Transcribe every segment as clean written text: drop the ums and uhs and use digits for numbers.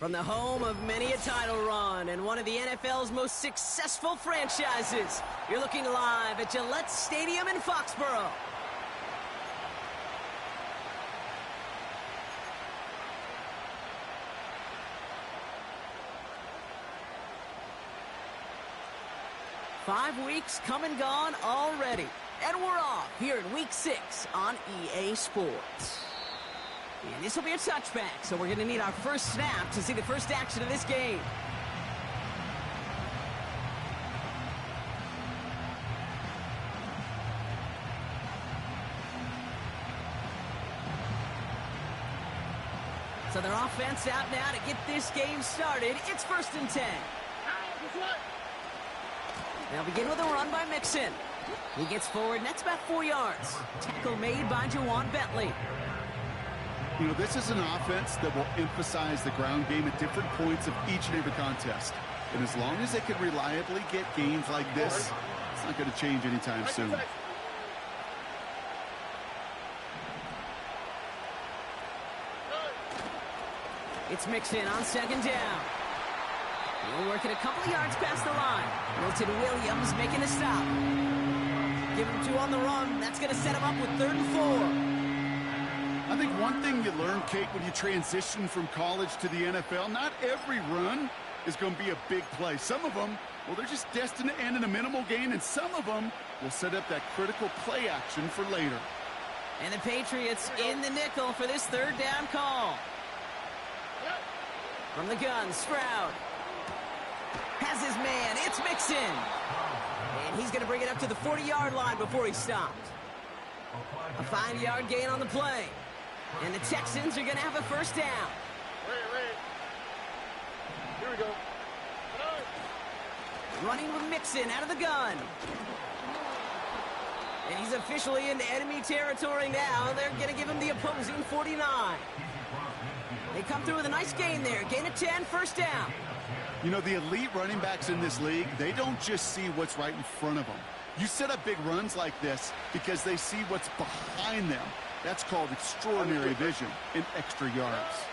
From the home of many a title run and one of the NFL's most successful franchises, you're looking live at Gillette Stadium in Foxborough. Five weeks come and gone already, and we're off here in Week 6 on EA Sports. And this will be a touchback, so we're going to need our first snap to see the first action of this game. So their offense out now to get this game started. It's 1st and 10. They'll begin with a run by Mixon. He gets forward, and that's about 4 yards. Tackle made by Juwan Bentley. You know, this is an offense that will emphasize the ground game at different points of each and every contest. And as long as they can reliably get games like this, it's not going to change anytime soon. It's Mixon on 2nd down. We're working a couple of yards past the line. Milton Williams making a stop. Give him 2 on the run. That's going to set him up with 3rd and 4. I think one thing you learn, Kate, when you transition from college to the NFL, not every run is going to be a big play. Some of them, well, they're just destined to end in a minimal gain, and some of them will set up that critical play action for later. And the Patriots in the nickel for this 3rd down call. From the gun, Stroud has his man. It's Mixon. And he's going to bring it up to the 40-yard line before he stopped. A 5-yard gain on the play. And the Texans are going to have a 1st down. Here we go. Running with Mixon out of the gun. And he's officially into enemy territory now. They're going to give him the opposing 49. They come through with a nice gain there. Gain of 10, 1st down. You know, the elite running backs in this league, they don't just see what's right in front of them. You set up big runs like this because they see what's behind them. That's called extraordinary vision and extra yards.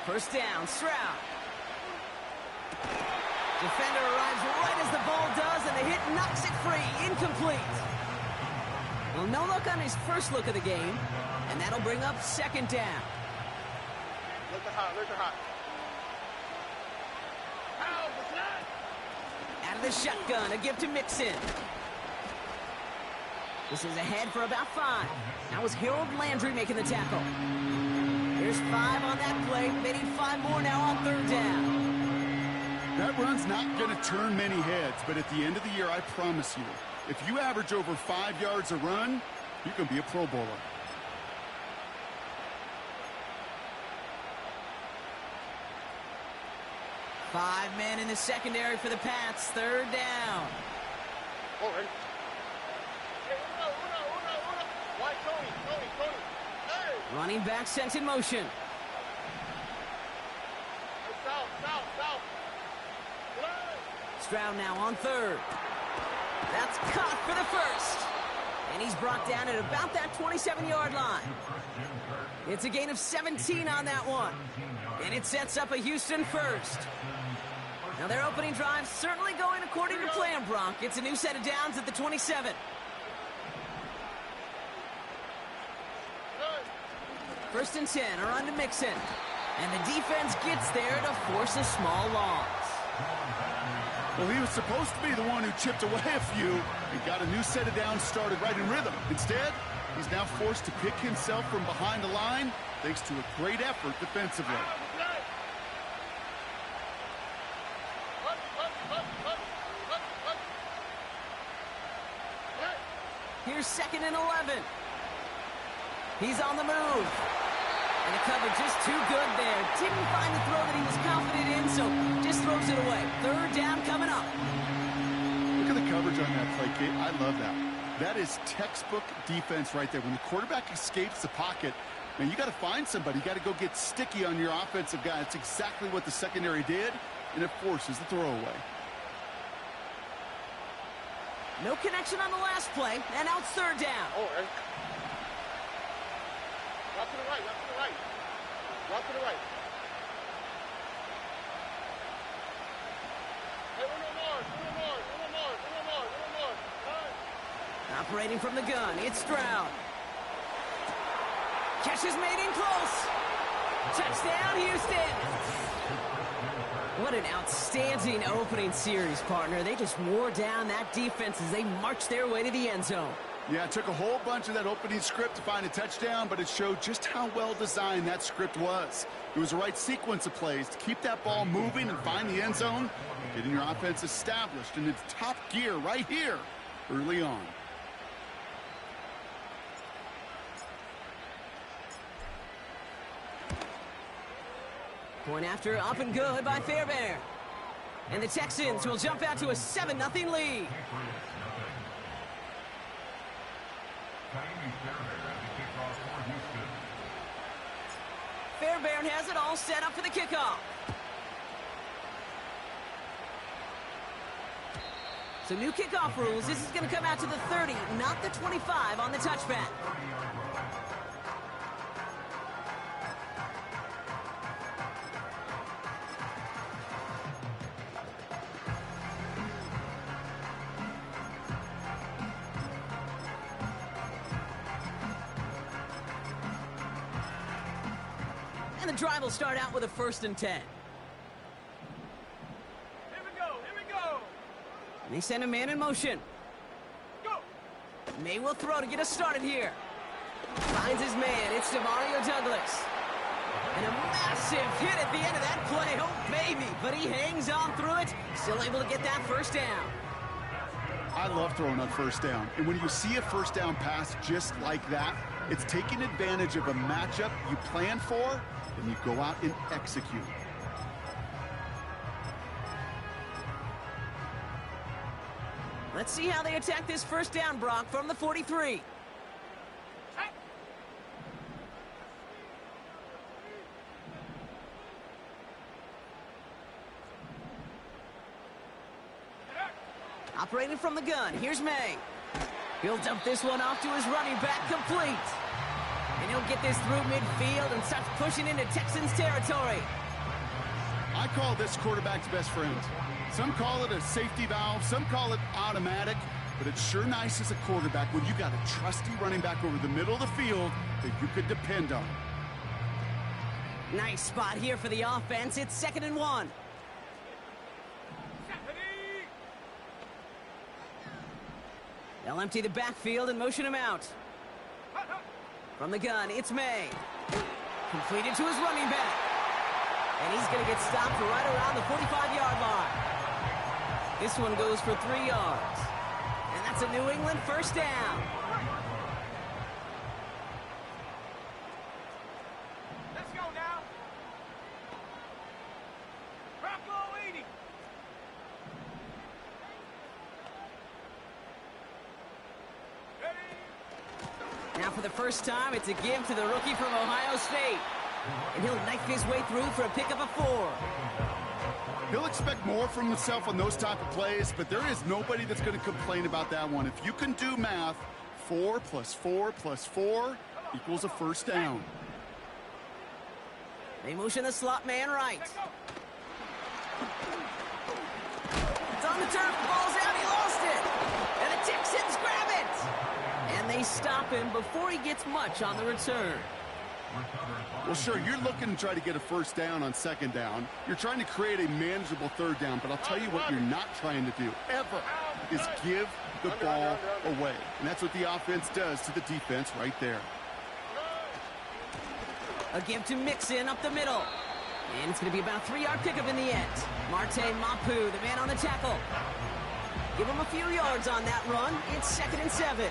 1st down, Stroud. Defender arrives right as the ball does, and the hit knocks it free. Incomplete. Well, no look on his first look of the game, and that'll bring up 2nd down. Look at hot, look at hot. Out of the shotgun, a give to Mixon. This is ahead for about 5. That was Harold Landry making the tackle. There's 5 on that play. They need 5 more now on 3rd down. That run's not going to turn many heads, but at the end of the year, I promise you, if you average over 5 yards a run, you can be a Pro Bowler. Five men in the secondary for the Pats. 3rd down. All right. Hey, Una. Why Tony? Hey! Running back sent in motion. Hey, south. Stroud now on 3rd. That's caught for the 1st. And he's brought down at about that 27-yard line. It's a gain of 17 on that one. And it sets up a Houston 1st. Now their opening drive certainly going according to plan, Bronk. It's a new set of downs at the 27. 1st and 10, a run to Mixon. And the defense gets there to force a small loss. Well, he was supposed to be the one who chipped away a few and got a new set of downs started right in rhythm. Instead, he's now forced to pick himself from behind the line thanks to a great effort defensively. Here's 2nd and 11. He's on the move. And the coverage is too good there. Didn't find the throw that he was confident in, so just throws it away. 3rd down coming up. Look at the coverage on that play, Kate. I love that. That is textbook defense right there. When the quarterback escapes the pocket, man, you got to find somebody. You got to go get sticky on your offensive guy. That's exactly what the secondary did, and it forces the throwaway. No connection on the last play, and now it's 3rd down. All right. Rock to the right. Rock to the right. Operating from the gun, it's Stroud. Catch is made in close. Touchdown, Houston. What an outstanding opening series, partner. They just wore down that defense as they marched their way to the end zone. Yeah, it took a whole bunch of that opening script to find a touchdown, but it showed just how well designed that script was. It was the right sequence of plays to keep that ball moving and find the end zone, getting your offense established in its top gear right here early on. Point after, up and good by Fairbairn. And the Texans will jump out to a 7-0 lead. Fairbairn has it all set up for the kickoff. So new kickoff rules. This is going to come out to the 30, not the 25 on the touchback. And the drive will start out with a 1st and 10. Here we go, here we go. And they send a man in motion. Go. May will throw to get us started here. Finds his man. It's Demario Douglas. And a massive hit at the end of that play. Oh, baby. But he hangs on through it. Still able to get that 1st down. I love throwing on 1st down. And when you see a 1st down pass just like that, it's taking advantage of a matchup you plan for, and you go out and execute. Let's see how they attack this 1st down, Brock, from the 43. Operating from the gun, here's May. He'll dump this one off to his running back, complete. And he'll get this through midfield and starts pushing into Texans territory. I call this quarterback's best friend. Some call it a safety valve, some call it automatic, but it's sure nice as a quarterback when you got a trusty running back over the middle of the field that you could depend on. Nice spot here for the offense. It's 2nd and 1. They'll empty the backfield and motion him out. From the gun, it's May. Completed to his running back. And he's going to get stopped right around the 45-yard line. This one goes for 3 yards. And that's a New England 1st down. Let's go now. Rocco 80. Now for the first time, it's a give to the rookie from Ohio State. And he'll knife his way through for a pickup of 4. He'll expect more from himself on those type of plays, but there is nobody that's going to complain about that one. If you can do math, 4 plus 4 plus 4 equals a 1st down. They motion the slot man right. It's on the turf, the ball's out, he lost it. And the Texans grab it. And they stop him before he gets much on the return. Well, sure, you're looking to try to get a 1st down on 2nd down. You're trying to create a manageable 3rd down, but I'll tell you what you're not trying to do, ever, is give the ball away. And that's what the offense does to the defense right there. A give to Mixon up the middle. And it's going to be about a 3-yard pickup in the end. Marte Mapu, the man on the tackle. Give him a few yards on that run. It's 2nd and 7.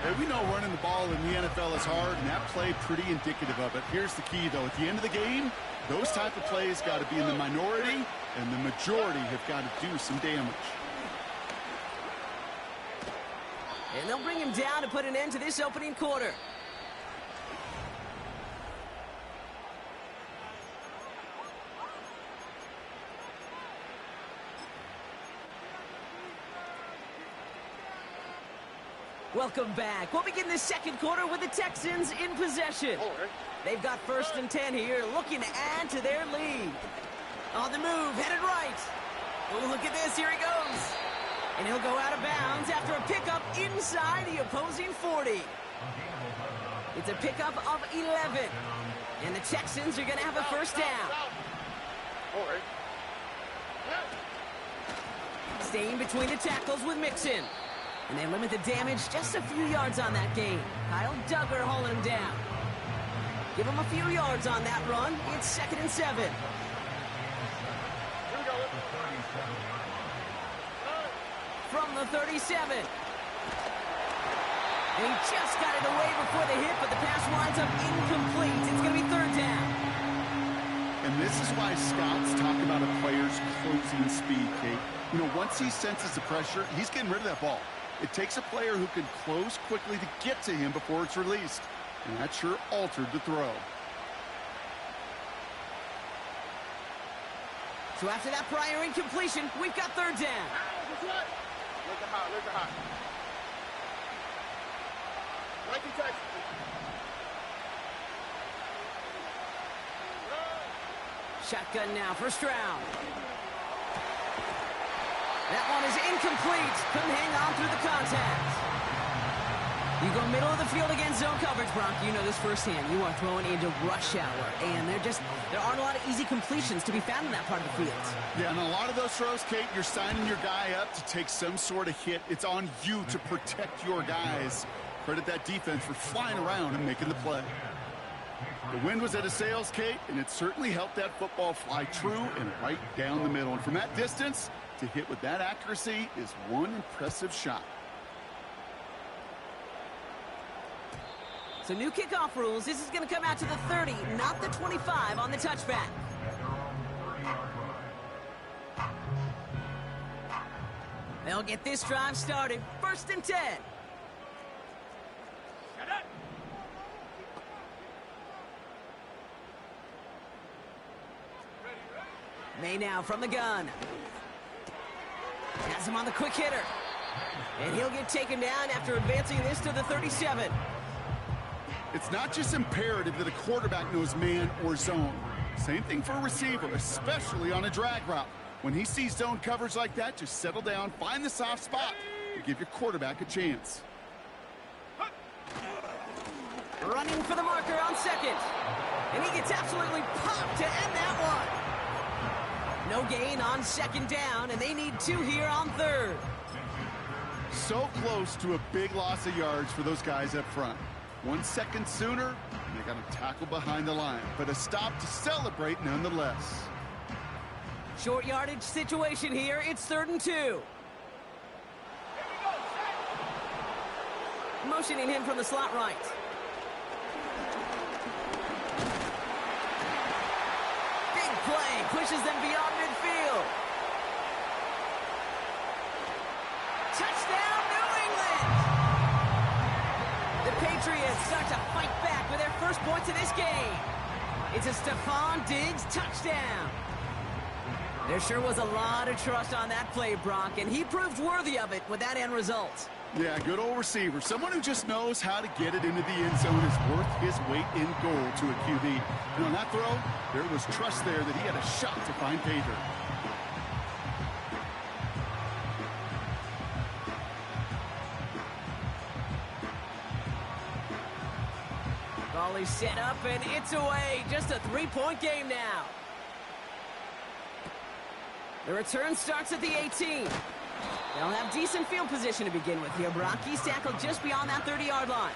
Hey, we know running the ball in the NFL is hard, and that play pretty indicative of it. Here's the key, though. At the end of the game, those type of plays got to be in the minority, and the majority have got to do some damage. And they'll bring him down to put an end to this opening quarter. Welcome back. We'll begin the 2nd quarter with the Texans in possession. They've got 1st and 10 here, looking to add to their lead. On the move, headed right. Oh, look at this. Here he goes. And he'll go out of bounds after a pickup inside the opposing 40. It's a pickup of 11. And the Texans are going to have a first down. Staying between the tackles with Mixon. And they limit the damage just a few yards on that gain. Kyle Duggar hauling him down. Give him a few yards on that run. It's 2nd and 7. From the 37. And he just got it away before the hit, but the pass winds up incomplete. It's going to be 3rd down. And this is why scouts talk about a player's closing speed, Kate. You know, once he senses the pressure, he's getting rid of that ball. It takes a player who can close quickly to get to him before it's released. And that sure altered the throw. So after that prior incompletion, we've got 3rd down. Shotgun now, 1st round. That one is incomplete. Couldn't hang on through the contact. You go middle of the field against zone coverage, Bronk. You know this firsthand. You are throwing into rush hour, and there aren't a lot of easy completions to be found in that part of the field. Yeah, and a lot of those throws, Kate, you're signing your guy up to take some sort of hit. It's on you to protect your guys. Credit that defense for flying around and making the play. The wind was at a sails, Kate, and it certainly helped that football fly true and right down the middle. And from that distance, to hit with that accuracy is one impressive shot. So new kickoff rules. This is going to come out to the 30, not the 25 on the touchback. They'll get this drive started. 1st and 10. May now from the gun. Has him on the quick hitter. And he'll get taken down after advancing this to the 37. It's not just imperative that a quarterback knows man or zone. Same thing for a receiver, especially on a drag route. When he sees zone coverage like that, just settle down, find the soft spot, and give your quarterback a chance. Running for the marker on 2nd. And he gets absolutely popped to end that one. No gain on 2nd down, and they need 2 here on 3rd. So close to a big loss of yards for those guys up front. 1 second sooner, and they got a tackle behind the line, but a stop to celebrate nonetheless. Short yardage situation here. It's 3rd and 2. Motioning him from the slot right. Big play. Pushes them beyond midfield. Touchdown, New England! The Patriots start to fight back with their first points of this game. It's a Stephon Diggs touchdown. There sure was a lot of trust on that play, Brock, and he proved worthy of it with that end result. Yeah, good old receiver. Someone who just knows how to get it into the end zone is worth his weight in gold to a QB. And on that throw, there was trust there that he had a shot to find pay dirt. Ball is set up, and it's away. Just a 3-point game now. The return starts at the 18. They'll have decent field position to begin with here. Brock, he's tackled just beyond that 30-yard line.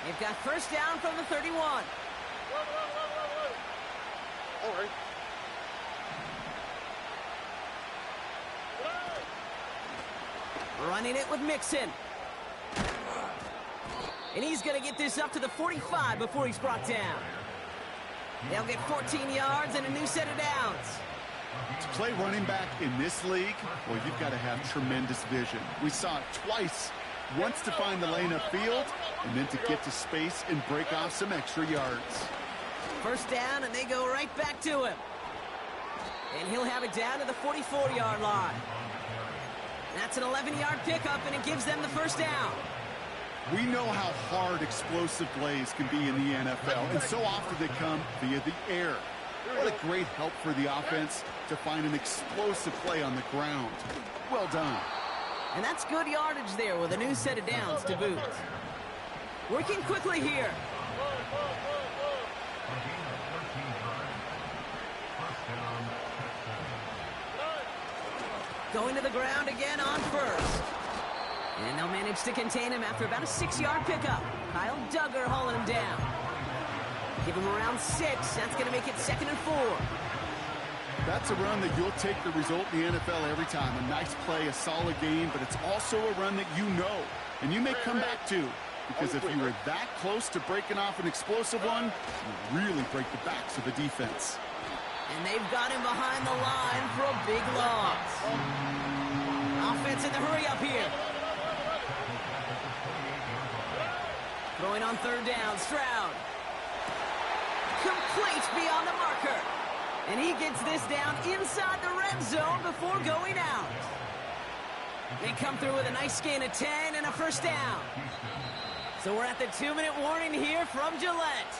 They've got first down from the 31. All right. Running it with Mixon. And he's going to get this up to the 45 before he's brought down. They'll get 14 yards and a new set of downs. To play running back in this league, well, you've got to have tremendous vision. We saw it twice. Once to find the lane upfield, and then to get to space and break off some extra yards. First down, and they go right back to him. And he'll have it down to the 44-yard line. That's an 11-yard pickup, and it gives them the first down. We know how hard explosive plays can be in the NFL, and so often they come via the air. What a great help for the offense to find an explosive play on the ground. Well done. And that's good yardage there with a new set of downs to boot. Working quickly here. Going to the ground again on first. And they'll manage to contain him after about a 6-yard pickup. Kyle Duggar hauling him down. Give him around 6. That's going to make it 2nd and 4. That's a run that you'll take the result in the NFL every time. A nice play, a solid game, but it's also a run that you know, and you may come back to. Because if you were that close to breaking off an explosive one, you really break the backs of the defense. And they've got him behind the line for a big loss. Offense in the hurry up here. Throwing on 3rd down, Stroud. Complete beyond the marker. And he gets this down inside the red zone before going out. They come through with a nice gain of 10 and a 1st down. So we're at the 2-minute warning here from Gillette.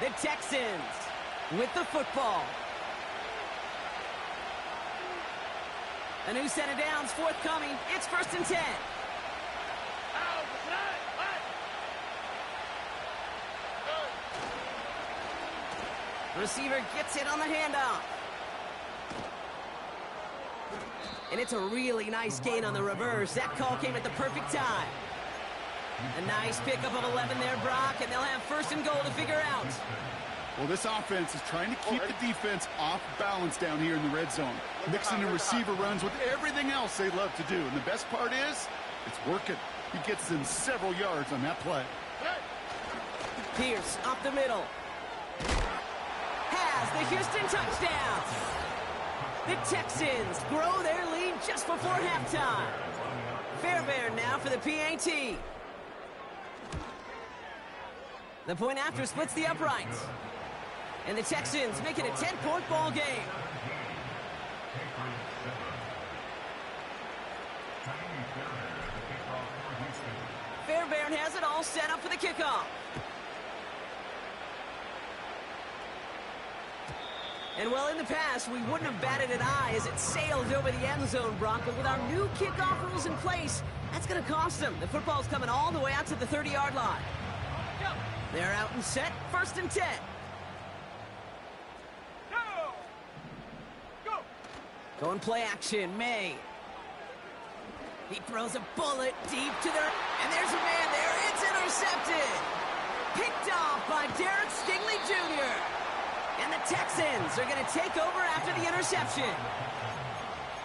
The Texans with the football. A new set of downs forthcoming. It's 1st and 10. Receiver gets it on the handoff. And it's a really nice gain on the reverse. That call came at the perfect time. A nice pickup of 11 there, Brock, and they'll have 1st and goal to figure out. Well, this offense is trying to keep the defense off balance down here in the red zone, mixing in receiver runs with everything else they love to do. And the best part is, it's working. He gets them several yards on that play. Pierce up the middle. Has the Houston touchdown. The Texans grow their lead just before halftime. Fairbairn now for the PAT. The point after splits the uprights. And the Texans make it a 10-point ball game. Fairbairn has it all set up for the kickoff. And well, in the past, we wouldn't have batted an eye as it sailed over the end zone, Brock. But with our new kickoff rules in place, that's going to cost them. The football's coming all the way out to the 30-yard line. They're out and set, 1st and 10. Going play action, May. He throws a bullet deep to their... And there's a man there. It's intercepted. Picked off by Derek Stingley Jr. And the Texans are going to take over after the interception.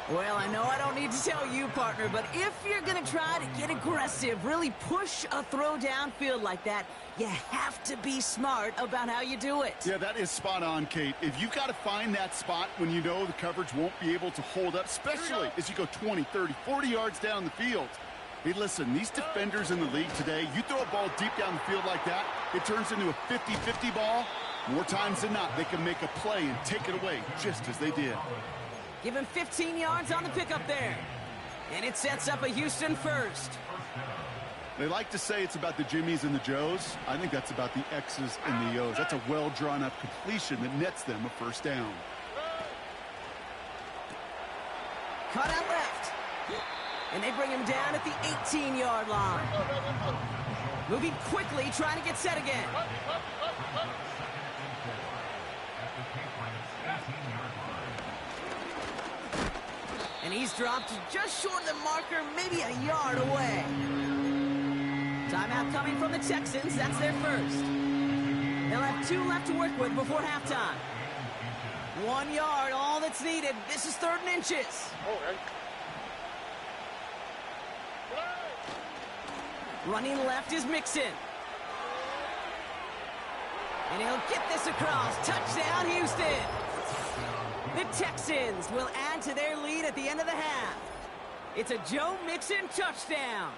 Well, I know I don't need to tell you, partner, but if you're going to try to get aggressive, really push a throw downfield like that, you have to be smart about how you do it. Yeah, that is spot on, Kate. If you've got to find that spot when you know the coverage won't be able to hold up, especially as you go 20, 30, 40 yards down the field. Hey, listen, these defenders in the league today, you throw a ball deep down the field like that, it turns into a 50-50 ball. More times than not, they can make a play and take it away, just as they did. Give him 15 yards on the pickup there. And it sets up a Houston 1st. They like to say it's about the Jimmies and the Joes. I think that's about the X's and the O's. That's a well-drawn-up completion that nets them a 1st down. Cut out left. And they bring him down at the 18-yard line. Moving quickly, trying to get set again. And he's dropped just short of the marker, maybe a yard away. Timeout coming from the Texans. That's their 1st. They'll have 2 left to work with before halftime. 1 yard, all that's needed. This is 3rd and inches. Running left is Mixon. And he'll get this across. Touchdown, Houston. The Texans will add to their lead at the end of the half. It's a Joe Mixon touchdown.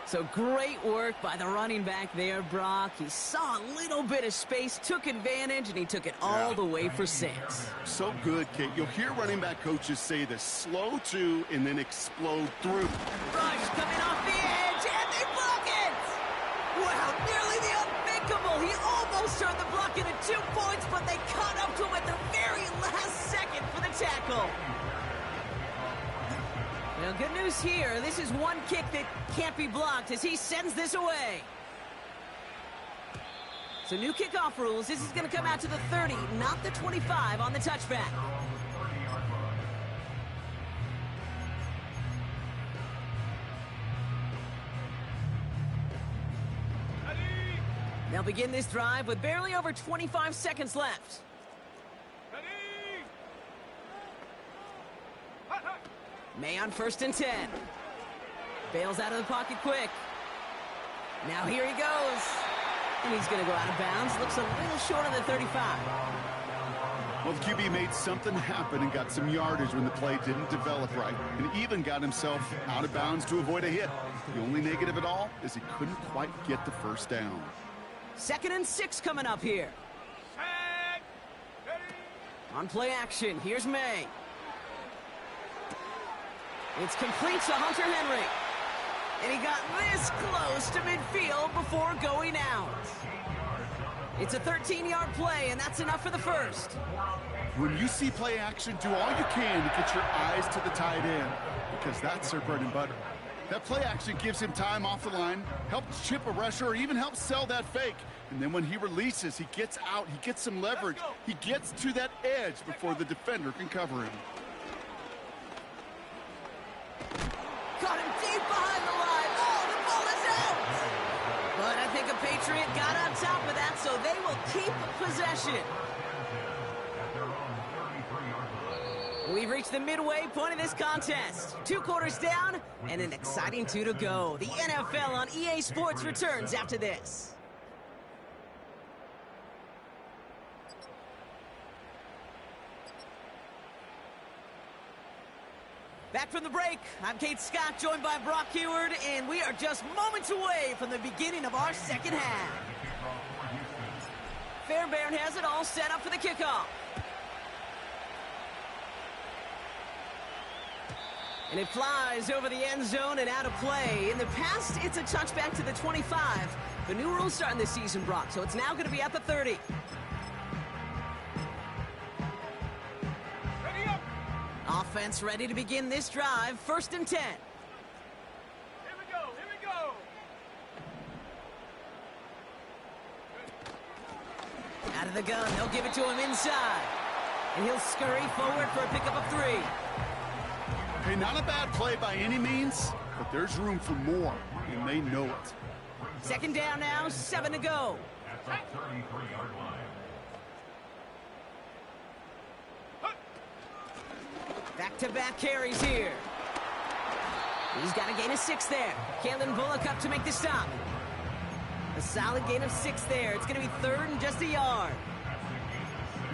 So great work by the running back there, Brock. He saw a little bit of space, took advantage, and he took it all the way for 6. So good, Kate. You'll hear running back coaches say this: slow to and then explode through. Rush coming off the edge, and they blow and they caught up to him at the very last second for the tackle. Well, good news here. This is one kick that can't be blocked as he sends this away. So new kickoff rules. This is going to come out to the 30, not the 25 on the touchback. They'll begin this drive with barely over 25 seconds left. May on 1st and 10. Bails out of the pocket quick. Now here he goes. And he's going to go out of bounds. Looks a little short of the 35. Well, the QB made something happen and got some yardage when the play didn't develop right, and even got himself out of bounds to avoid a hit. The only negative at all is he couldn't quite get the first down. 2nd and 6 coming up here. On play action, here's May. It's complete to Hunter Henry. And he got this close to midfield before going out. It's a 13-yard play, and that's enough for the first. When you see play action, do all you can to get your eyes to the tight end, because that's their bread and butter. That play action gives him time off the line, helps chip a rusher, or even helps sell that fake. And then when he releases, he gets out, he gets some leverage. He gets to that edge before the defender can cover him. Got him deep behind the line. Oh, the ball is out! But I think a Patriot got on top of that, so they will keep possession. We've reached the midway point of this contest. 2 quarters down, and an exciting 2 to go. The NFL on EA Sports returns after this. Back from the break, I'm Kate Scott, joined by Brock Heward, and we are just moments away from the beginning of our second half. Fairbairn has it all set up for the kickoff. And it flies over the end zone and out of play. In the past, it's a touchback to the 25. The new rules starting this season, Brock, so it's now going to be at the 30. Offense ready to begin this drive. 1st and 10. Here we go, here we go. Out of the gun, they'll give it to him inside. And he'll scurry forward for a pickup of 3. Okay, not a bad play by any means, but there's room for more, and they know it. 2nd down now, 7 to go. At the 33-yard line. Back-to-back carries here. He's got a gain of 6 there. Kalen Bullock up to make the stop. A solid gain of 6 there. It's going to be 3rd and just a yard.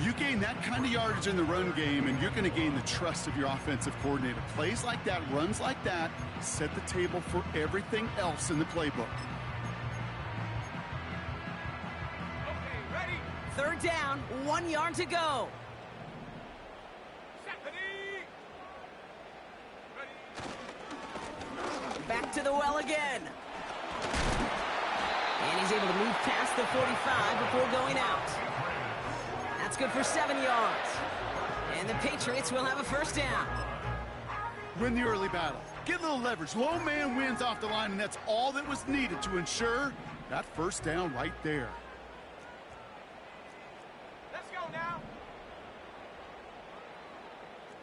You gain that kind of yardage in the run game, and you're going to gain the trust of your offensive coordinator. Plays like that, runs like that, set the table for everything else in the playbook. Okay, ready. 3rd down, 1 yard to go. Back to the well again. And he's able to move past the 45 before going out. That's good for 7 yards. And the Patriots will have a 1st down. Win the early battle. Get a little leverage. Low man wins off the line, and that's all that was needed to ensure that 1st down right there. Let's go now.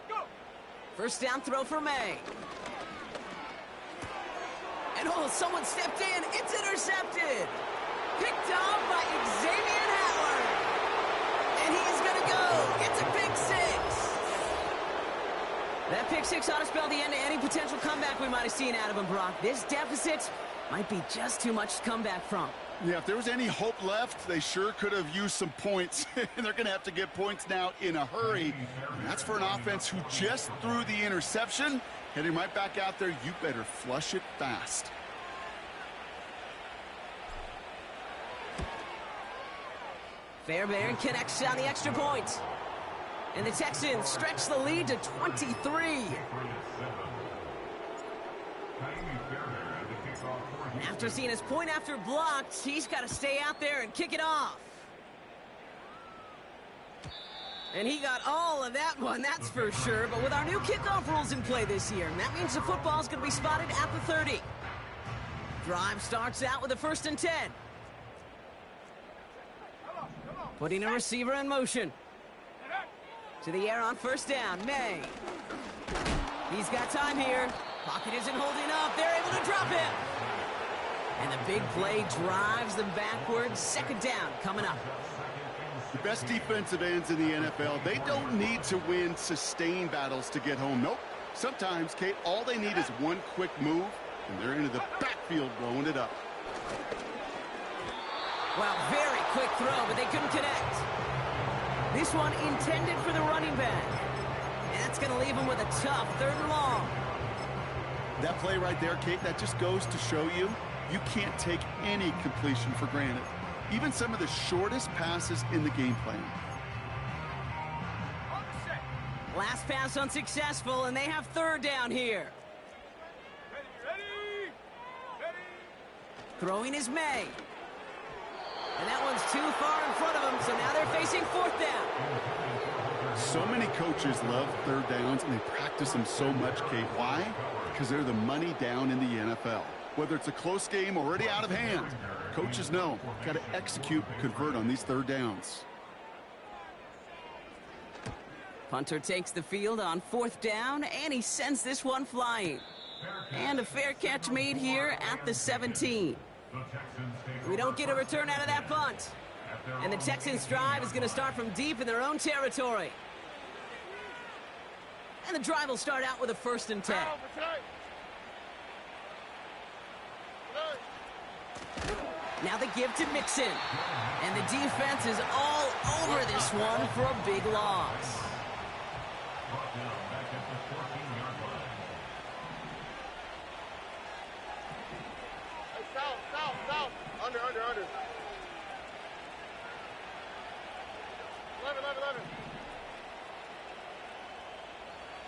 Go. 1st down throw for May. And oh, someone stepped in. It's intercepted. Picked off by Xavier Howard. And he's going to go. It's a pick 6. That pick 6 ought to spell the end to any potential comeback we might have seen out of him, Brock. This deficit might be just too much to come back from. Yeah, if there was any hope left, they sure could have used some points. And they're going to have to get points now in a hurry. And that's for an offense who just threw the interception. Heading right back out there, you better flush it fast. Fairbairn connects on the extra point. And the Texans stretch the lead to 23. After seeing his point after blocked, he's got to stay out there and kick it off. And he got all of that one, that's for sure. But with our new kickoff rules in play this year, that means the football's going to be spotted at the 30. Drive starts out with a 1st and 10. Putting a receiver in motion. To the air on 1st down, May. He's got time here. Pocket isn't holding up. They're able to drop him. And the big play drives them backwards. 2nd down coming up. The best defensive ends in the NFL, they don't need to win sustained battles to get home. Nope. Sometimes, Kate, all they need is one quick move, and they're into the backfield blowing it up. Wow, very quick throw, but they couldn't connect. This one intended for the running back. And that's going to leave him with a tough 3rd and long. That play right there, Kate, that just goes to show you, you can't take any completion for granted. Even some of the shortest passes in the game plan. Last pass unsuccessful, and they have 3rd down here. Ready. Throwing is May. And that one's too far in front of him, so now they're facing 4th down. So many coaches love 3rd downs, and they practice them so much, Kate. Why? Because they're the money down in the NFL. Whether it's a close game already out of hand, coaches know, got to execute, convert on these 3rd downs. Punter takes the field on 4th down, and he sends this one flying. And a fair catch made here at the 17. We don't get a return out of that punt. And the Texans' drive is going to start from deep in their own territory. And the drive will start out with a 1st and 10. Now the give to Mixon. And the defense is all over this one for a big loss. South. Under. 11.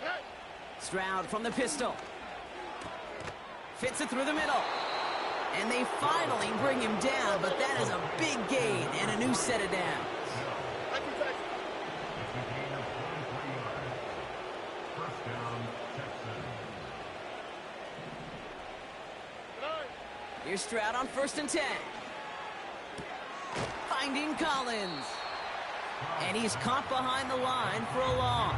Hey. Stroud from the pistol. Fits it through the middle. And they finally bring him down, but that is a big gain and a new set of downs. Here's Stroud on 1st and 10. Finding Collins. And he's caught behind the line for a loss.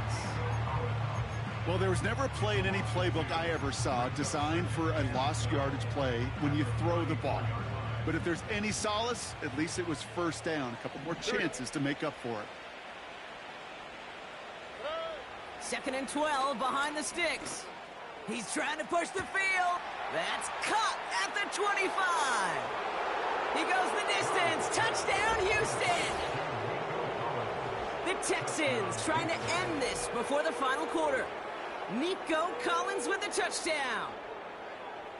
Well, there was never a play in any playbook I ever saw designed for a lost yardage play when you throw the ball. But if there's any solace, at least it was 1st down. A couple more chances to make up for it. 2nd and 12 behind the sticks. He's trying to push the field. That's caught at the 25. He goes the distance. Touchdown, Houston. The Texans trying to end this before the final quarter. Nico Collins with the touchdown.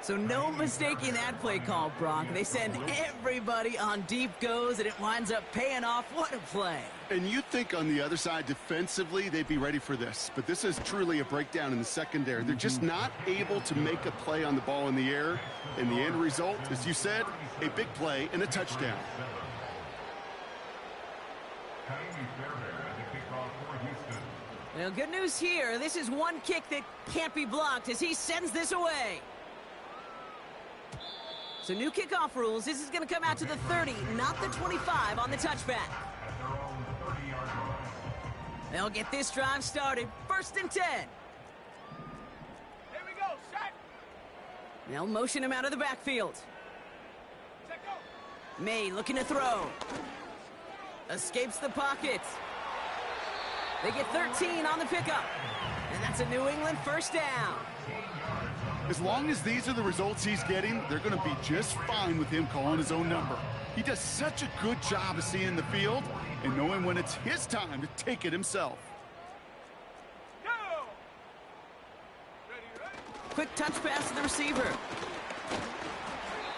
So no mistaking that play call, Brock. They send everybody on deep goes, and it winds up paying off. What a play. And you think on the other side, defensively, they'd be ready for this. But this is truly a breakdown in the secondary. They're just not able to make a play on the ball in the air. And the end result, as you said, a big play and a touchdown. Well, good news here. This is one kick that can't be blocked as he sends this away. So new kickoff rules. This is going to come out to the 30, not the 25 on the touchback. They'll get this drive started. 1st and 10. Here we go, set. They'll motion him out of the backfield. Set, go. May looking to throw. Escapes the pocket. They get 13 on the pickup. And that's a New England 1st down. As long as these are the results he's getting, they're going to be just fine with him calling his own number. He does such a good job of seeing the field and knowing when it's his time to take it himself. Go. Ready. Quick touch pass to the receiver.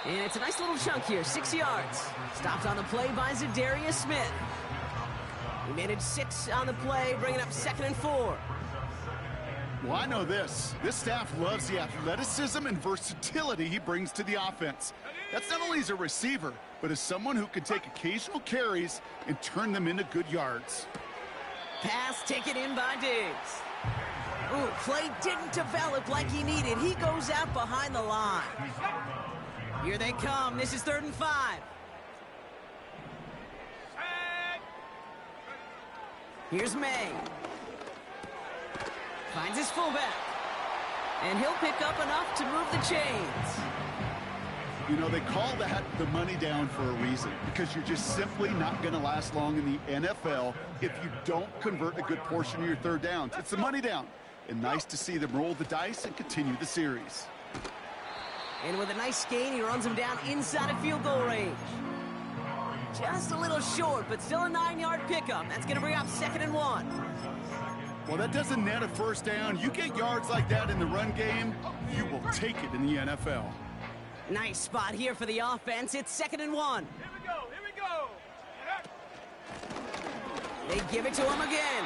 And it's a nice little chunk here, 6 yards. Stopped on the play by Zadarius Smith. He managed 6 on the play, bringing up 2nd and 4. Well, I know this. This staff loves the athleticism and versatility he brings to the offense. That's not only as a receiver, but as someone who can take occasional carries and turn them into good yards. Pass taken in by Diggs. Ooh, play didn't develop like he needed. He goes out behind the line. Here they come. This is 3rd and 5. Here's May. Finds his fullback. And he'll pick up enough to move the chains. You know, they call that the money down for a reason, because you're just simply not going to last long in the NFL if you don't convert a good portion of your 3rd downs. It's the money down. And nice to see them roll the dice and continue the series. And with a nice gain, he runs him down inside of field goal range. Just a little short, but still a 9-yard pickup. That's going to bring up 2nd and 1. Well, that doesn't net a 1st down. You get yards like that in the run game, you will take it in the NFL. Nice spot here for the offense. It's 2nd and 1. Here we go, here we go. They give it to him again.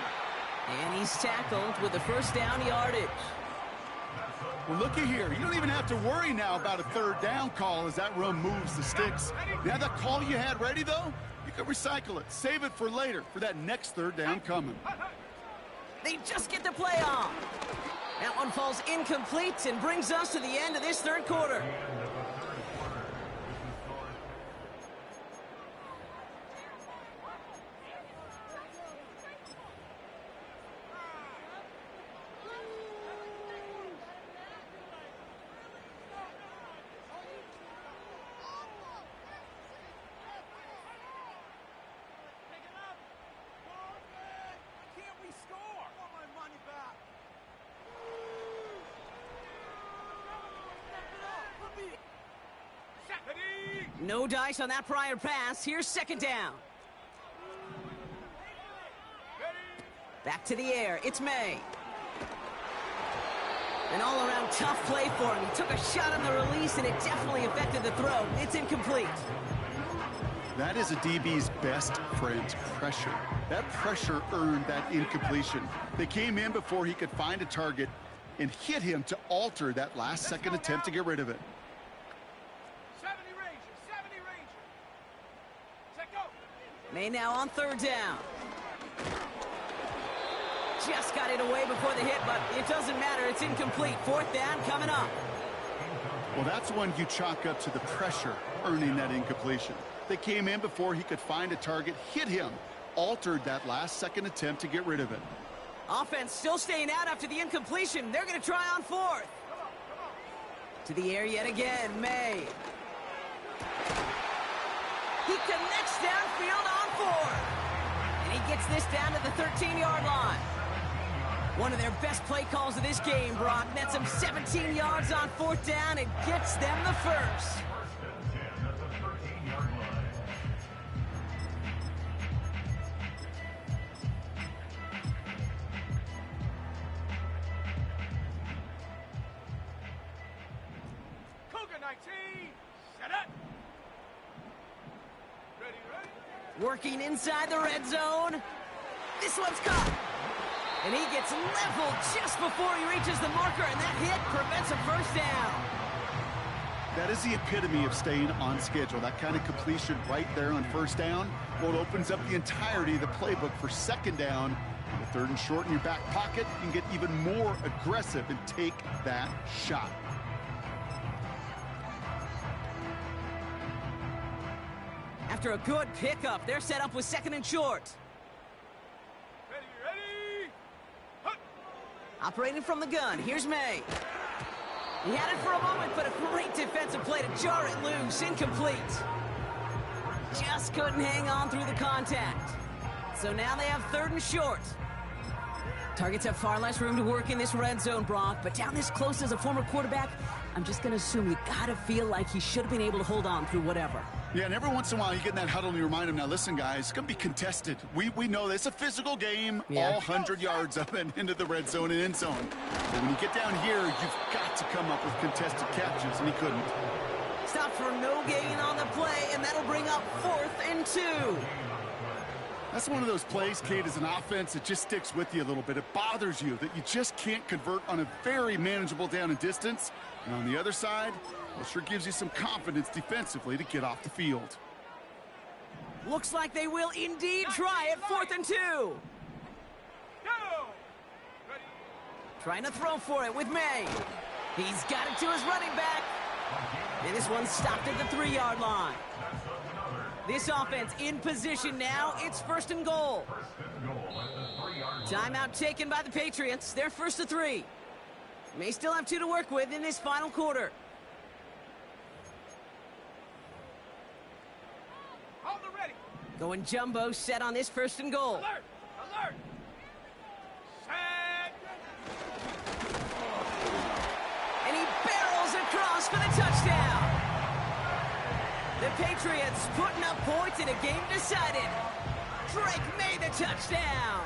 And he's tackled with the 1st down yardage. Well, looky here. You don't even have to worry now about a 3rd down call as that run moves the sticks. Now that call you had ready, though, you can recycle it. Save it for later for that next 3rd down coming. They just get the play off. That one falls incomplete and brings us to the end of this 3rd quarter. No dice on that prior pass. Here's 2nd down. Back to the air. It's May. An all-around tough play for him. He took a shot on the release, and it definitely affected the throw. It's incomplete. That is a DB's best friend, pressure. That pressure earned that incompletion. They came in before he could find a target and hit him to alter that last-second attempt to get rid of it. May now on 3rd down. Just got it away before the hit, but it doesn't matter. It's incomplete. 4th down coming up. Well, that's one you chalk up to the pressure earning that incompletion. They came in before he could find a target, hit him, altered that last-second attempt to get rid of it. Offense still staying out after the incompletion. They're going to try on 4th. To the air yet again, May. He connects downfield on 4th. And he gets this down to the 13-yard line. One of their best play calls of this game, Brock. Nets him 17 yards on 4th down and gets them the 1st. Working inside the red zone. This one's caught. And he gets leveled just before he reaches the marker, and that hit prevents a 1st down. That is the epitome of staying on schedule. That kind of completion right there on 1st down. Well, it opens up the entirety of the playbook for 2nd down. With 3rd and short in your back pocket, you can get even more aggressive and take that shot. After a good pickup, they're set up with 2nd and short. Ready. Operating from the gun, here's May. He had it for a moment, but a great defensive play to jar it loose. Incomplete. Just couldn't hang on through the contact. So now they have 3rd and short. Targets have far less room to work in this red zone, Brock, but down this close as a former quarterback, I'm just going to assume you got to feel like he should have been able to hold on through whatever. Yeah, and every once in a while you get in that huddle and you remind him, now listen, guys, it's going to be contested. We know this. It's a physical game, all 100 yards up and into the red zone and end zone. But when you get down here, you've got to come up with contested catches, and he couldn't. Stop for no gain on the play, and that'll bring up 4th and 2. That's one of those plays, Kate, as an offense, that just sticks with you a little bit. It bothers you that you just can't convert on a very manageable down and distance. And on the other side, it sure gives you some confidence defensively to get off the field. Looks like they will indeed try it. 4th and 2. Trying to throw for it with May. He's got it to his running back. And this one stopped at the 3-yard line. This offense in position now. It's 1st and goal. Timeout taken by the Patriots. They're 1st and 3. May still have 2 to work with in this final quarter. Hold it ready. Going jumbo set on this 1st and goal. Alert. Alert. Set. And he barrels across for the touchdown. The Patriots putting up points in a game decided. Drake made the touchdown.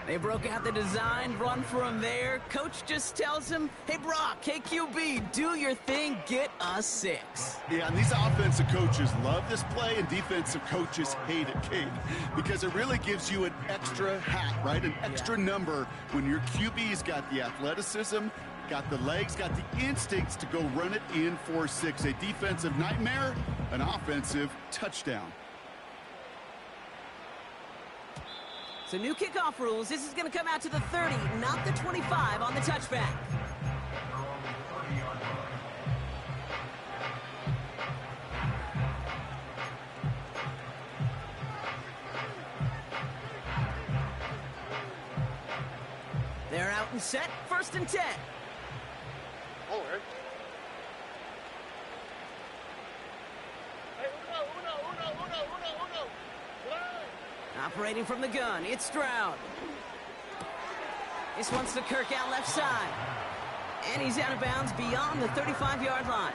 They broke out the designed run for him there. Coach just tells him, hey, Brock, hey, QB, do your thing, get us 6. Yeah, and these offensive coaches love this play, and defensive coaches hate it, Kate, because it really gives you an extra hat, right? An extra number when your QB's got the athleticism, got the legs, got the instincts to go run it in for 6. A defensive nightmare, an offensive touchdown. So new kickoff rules. This is going to come out to the 30, not the 25 on the touchback. They're out and set. 1st and 10. Hold it. Hey, uno. Operating from the gun, it's Stroud. This one's to Kirk out left side. And he's out of bounds beyond the 35-yard line.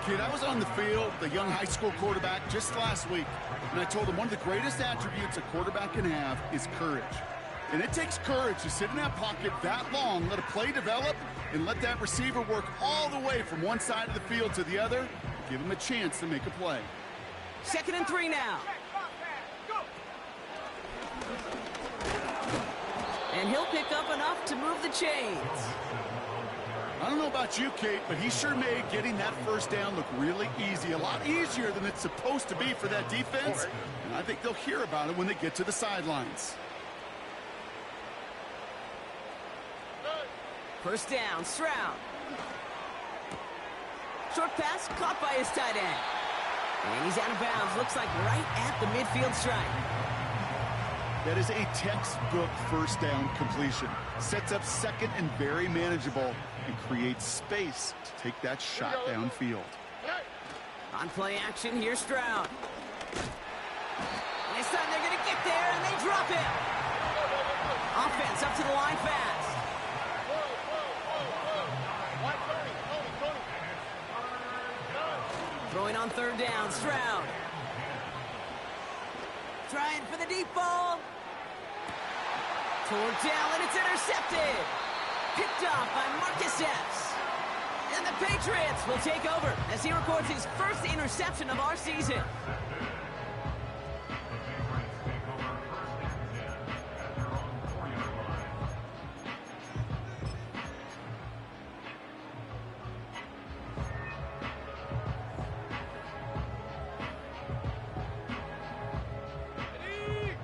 Kid, I was on the field, the young high school quarterback, just last week, and I told him one of the greatest attributes a quarterback can have is courage. And it takes courage to sit in that pocket that long, let a play develop, and let that receiver work all the way from one side of the field to the other, give him a chance to make a play. 2nd and 3 now. And he'll pick up enough to move the chains. I don't know about you, Kate, but he sure made getting that 1st down look really easy. A lot easier than it's supposed to be for that defense. And I think they'll hear about it when they get to the sidelines. 1st down, Stroud. Short pass caught by his tight end. And he's out of bounds. Looks like right at the midfield stripe. That is a textbook 1st down completion. Sets up 2nd and very manageable and creates space to take that shot downfield. On play action, here's Stroud. And this time they're going to get there, and they drop him. Offense up to the line fast. Throwing on 3rd down, Stroud. Trying for the deep ball. Toward down, and it's intercepted. Picked off by Marcus Epps. And the Patriots will take over as he records his 1st interception of our season.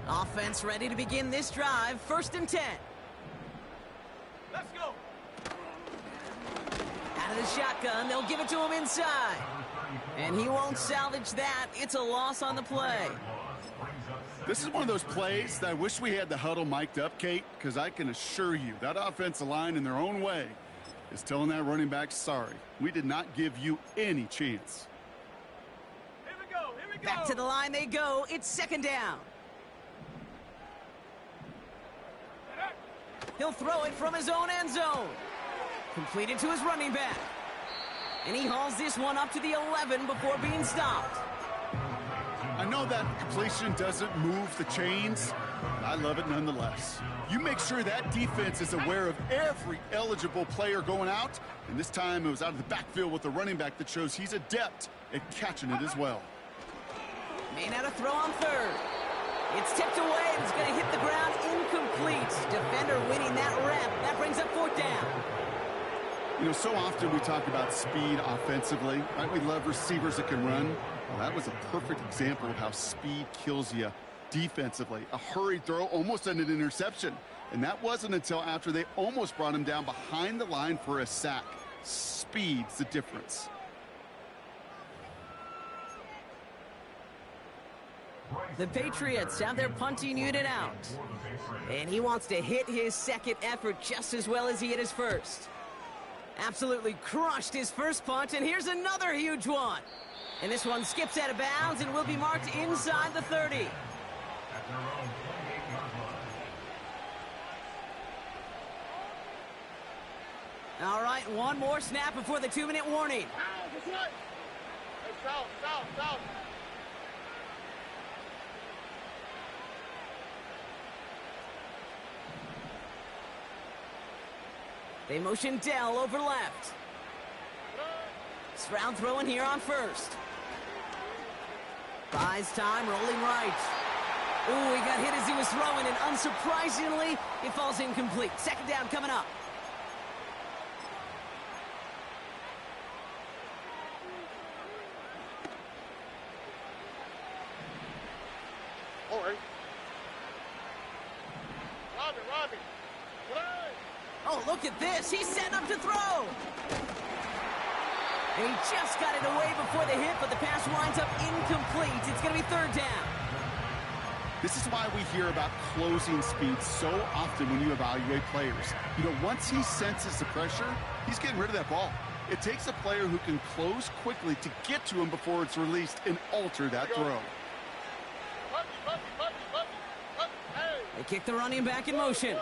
Offense ready to begin this drive. 1st and 10. Let's go. Out of the shotgun, they'll give it to him inside. And he won't salvage that. It's a loss on the play. This is one of those plays that I wish we had the huddle mic'd up, Kate, because I can assure you that offensive line in their own way is telling that running back, sorry, we did not give you any chance. Here we go. Here we go. Back to the line they go. It's 2nd down. He'll throw it from his own end zone. Completed to his running back. And he hauls this one up to the 11 before being stopped. I know that completion doesn't move the chains, but I love it nonetheless. You make sure that defense is aware of every eligible player going out, and this time it was out of the backfield with the running back that shows he's adept at catching it as well. May not have throw on 3rd. It's tipped away and it's going to hit the ground incomplete. Defender winning that rep. That brings up 4th down. You know, so often we talk about speed offensively, right? We love receivers that can run. Well, that was a perfect example of how speed kills you defensively. A hurried throw almost ended an interception. And that wasn't until after they almost brought him down behind the line for a sack. Speed's the difference. The Patriots have their punting unit out. And he wants to hit his second effort just as well as he hit his first. Absolutely crushed his first punt, and here's another huge one. And this one skips out of bounds and will be marked inside the 30. All right, one more snap before the 2-minute warning. South. They motion Dell over left. Stroud throwing here on first. Buys time, rolling right. Ooh, he got hit as he was throwing, and unsurprisingly, it falls incomplete. Second down coming up. All right. Robbie. Oh, look at this. He's setting up to throw. And he just got it away before the hit, but the pass winds up incomplete. It's going to be third down. This is why we hear about closing speed so often when you evaluate players. You know, once he senses the pressure, he's getting rid of that ball. It takes a player who can close quickly to get to him before it's released and alter that throw. They kick the running back in motion.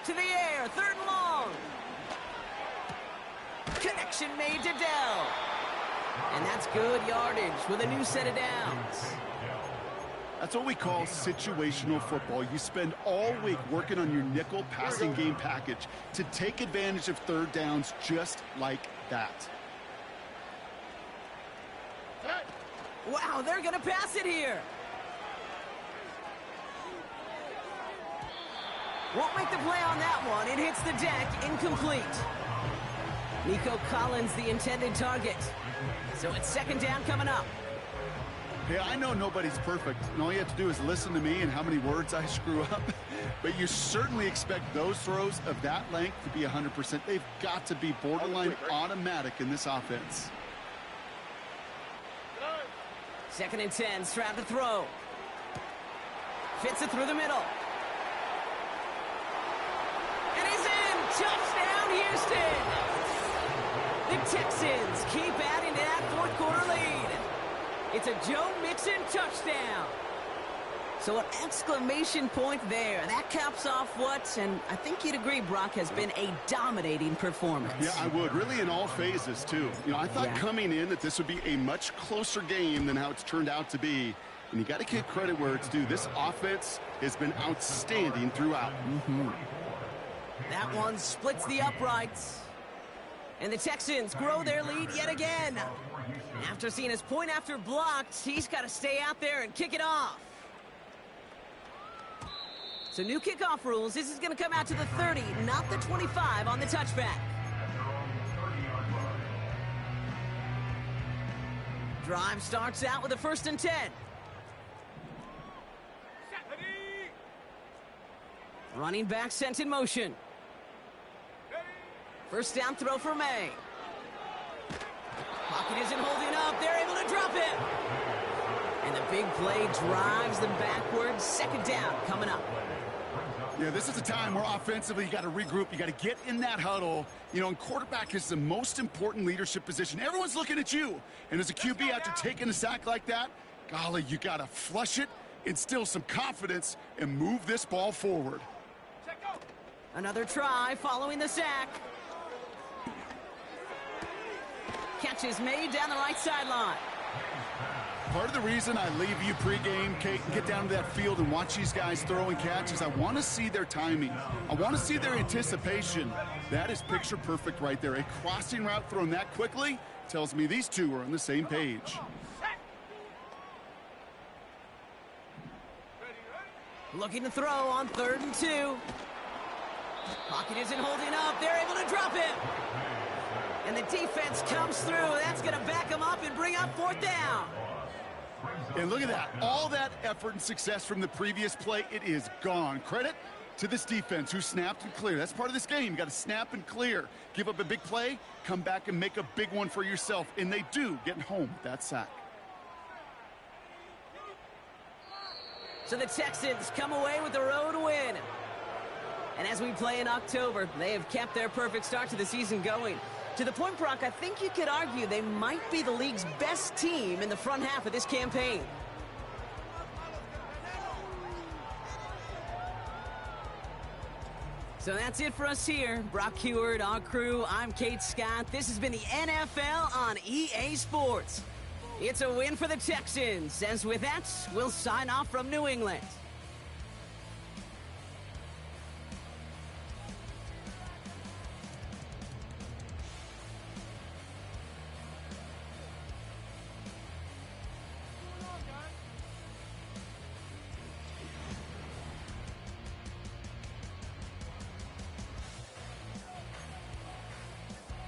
To the air, third and long. Connection made to Dell. And that's good yardage with a new set of downs. That's what we call situational football. You spend all week working on your nickel passing game package to take advantage of third downs just like that. Wow, they're going to pass it here. Won't make the play on that one. It hits the deck, incomplete. Nico Collins, the intended target. So it's second down coming up. Hey, I know nobody's perfect, and all you have to do is listen to me and how many words I screw up. But you certainly expect those throws of that length to be 100%. They've got to be borderline automatic in this offense. Second and 10, Stroud to throw. Fits it through the middle. And he's in! Touchdown, Houston! The Texans keep adding to that fourth quarter lead. It's a Joe Mixon touchdown. So an exclamation point there. That caps off what, and I think you'd agree, Brock, has been a dominating performance. Yeah, I would. Really in all phases, too. You know, I thought coming in that this would be a much closer game than how it's turned out to be. And you got to give credit where it's due. This offense has been outstanding throughout. That one splits the uprights. And the Texans grow their lead yet again. After seeing his point after blocked, he's got to stay out there and kick it off. So new kickoff rules. This is going to come out to the 30, not the 25 on the touchback. Drive starts out with a 1st and 10. Running back sent in motion. First down throw for May. Pocket isn't holding up. They're able to drop it. And the big play drives them backwards. Second down coming up. Yeah, this is a time where offensively you got to regroup. You got to get in that huddle. You know, and quarterback is the most important leadership position. Everyone's looking at you. And as a QB, after taking a sack like that, golly, you got to flush it, instill some confidence, and move this ball forward. Another try following the sack. Catch is made down the right sideline. Part of the reason I leave you pregame, Kate, and get down to that field and watch these guys throw and catch is I want to see their timing. I want to see their anticipation. That is picture perfect right there. A crossing route thrown that quickly tells me these two are on the same page. Looking to throw on 3rd and 2. Pocket isn't holding up. They're able to drop it. And the defense comes through. That's going to back them up and bring up 4th down. And look at that. All that effort and success from the previous play, it is gone. Credit to this defense who snapped and cleared. That's part of this game. You got to snap and clear. Give up a big play, come back and make a big one for yourself. And they do, getting home with that sack. So the Texans come away with the road win. And as we play in October, they have kept their perfect start to the season going. To the point, Brock, I think you could argue they might be the league's best team in the front half of this campaign. So that's it for us here. Brock Heward, our crew, I'm Kate Scott. This has been the NFL on EA Sports. It's a win for the Texans. As with that, we'll sign off from New England.